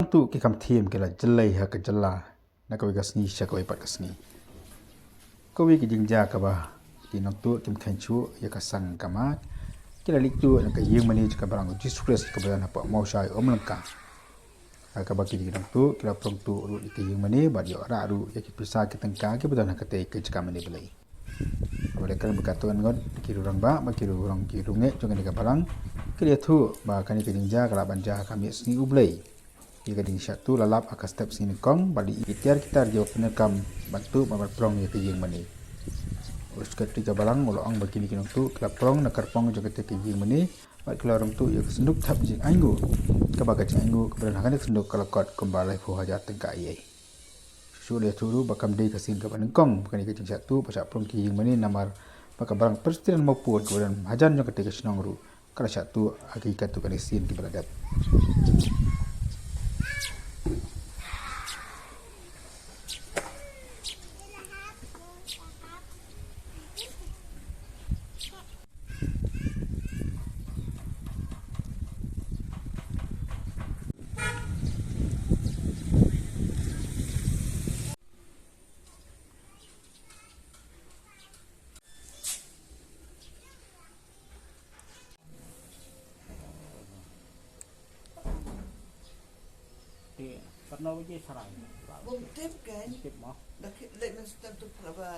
nang tu ki kam thiem ke la jelai ha ka jalla na ko gasni sha ko ipat gasni ko wi ki jingja ka ba ki nang tu kim khan chu ya ka sang kama kila lik tu na ka yeng mani ka barang Jesus Christ ka ba na pa mau sai omlangka ka ba ki nang tu kila prong tu ru ki yeng mani ba yo ra ru ya ki pisa ki tangka ki ba na ka te ke ka mani belai oleh kerana berkatuan God kiru orang ba kiru orang kiru nge jangan ka barang kili tu ba kani ke jingja kala banja kami sni ublai jika ding satu lalap akan step sini kong bali itiar kita jawab penekam bantu mabar prong ya ke yeng mani urus ketika barang ulo ang bagi ni kinong tu kala prong nakar prong juga te ke yeng mani ba kala orang tu ya senduk thap jing aingu ka ba ka jing aingu ka beran hakan senduk kala kot kembali fu hajar tengka ai sudah turu bakam dei kasin ka banengkong bukan ke jing satu pasal prong ki yeng mani namar maka barang perstiran maupun kemudian hajan yang ketika senang ru kala satu hakikat tu kan sin ki beradat Karena wajah sarai. Bom tip kan? Tip mah. Lek mas tentu berapa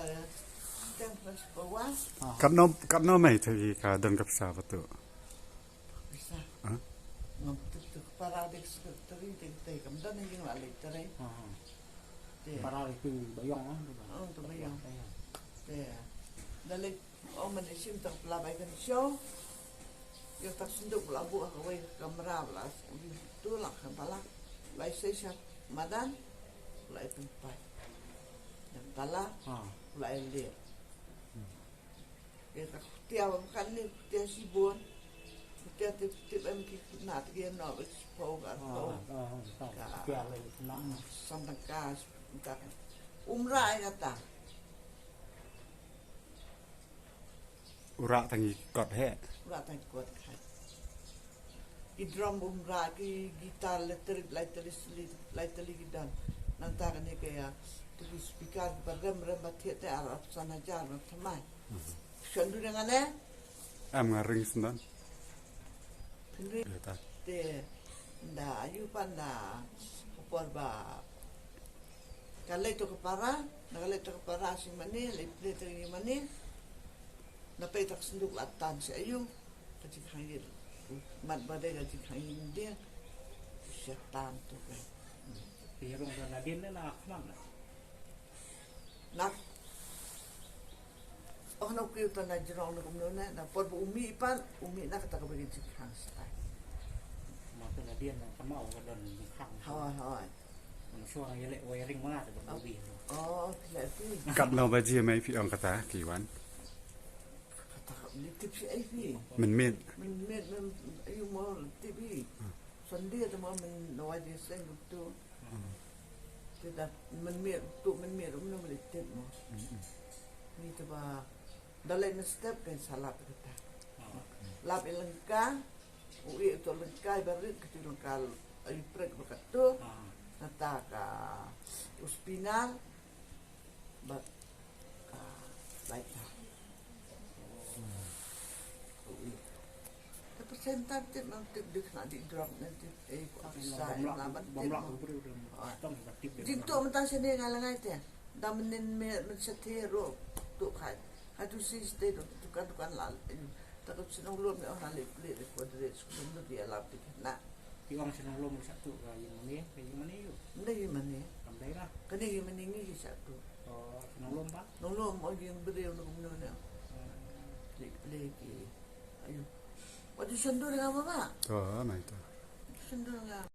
yang pas bawah Karena mai tadi ka dan kapsa betul. bisa. Ngomong tu para adik sekretari teh kamu dah yang lalu tadi. Para itu bayang ah. Oh tu bayang. Teh. Dalek man isim tak pelabai kan show. Yo tak senduk labu aku kamera belas. Tu lah kan pala. Lai sesat madan lai tempat. Dan pala lai lihat. Ya tak tiap kan ni tiap sibun. Tiap em nak dia nak expose kan. Tiap lagi nak. Sampai kas tak. Umrah kata. Urak tangi kot he. Urat tak kuat kan. Drum umrah ki gitar leteri gidan. Nanti ni kaya tu speaker berem batet Arab sana jar thamai. Sendu dengan Am ngaring sendan. Pinri te nda ayu panda por ba kale to kepara si mani le tri mani na petak senduk latan si ayu kecik hangir mat badai kecik hangir dia syaitan tu kan Pirong dan Nadine nak mana? nak nak kita nak jerong nak kumnona nak por umi pan umi nak kata kebagi cik hang sai Maka Nadine nak mau dan hang. Hoi. Suara yang lek wiring mana tu berlebih. Oh, lagi. Karena baji mai pi ang kata kiwan. Kata ni tip si ai Men. ayu mau TV. Sunday tu mau noi di sen tu. Tidak men umno tip mo. Ni tu ba dalam step kan salah kata. Lap ilengka, ui itu lengka ibarat kecil lengka ayu prek begitu. Nataka uspinal but like that. Representatif nanti nak di drop nanti saya lambat Jinto mentah sini ngalangai teh. Dah mensetero tu kai. Hadu siste tu kan lal. Takut senang belum orang lip kuadrat sebelum dia lap nak. Orang senang belum satu yang mana yuk? Mana? Kampai lah. Kena yang meninggi satu. Oh, senang belum pak? Nolong mau yang beri untuk mana? Lagi. Ayo. Waktu sendur dengan apa? Oh, mai tu. Sendur dengan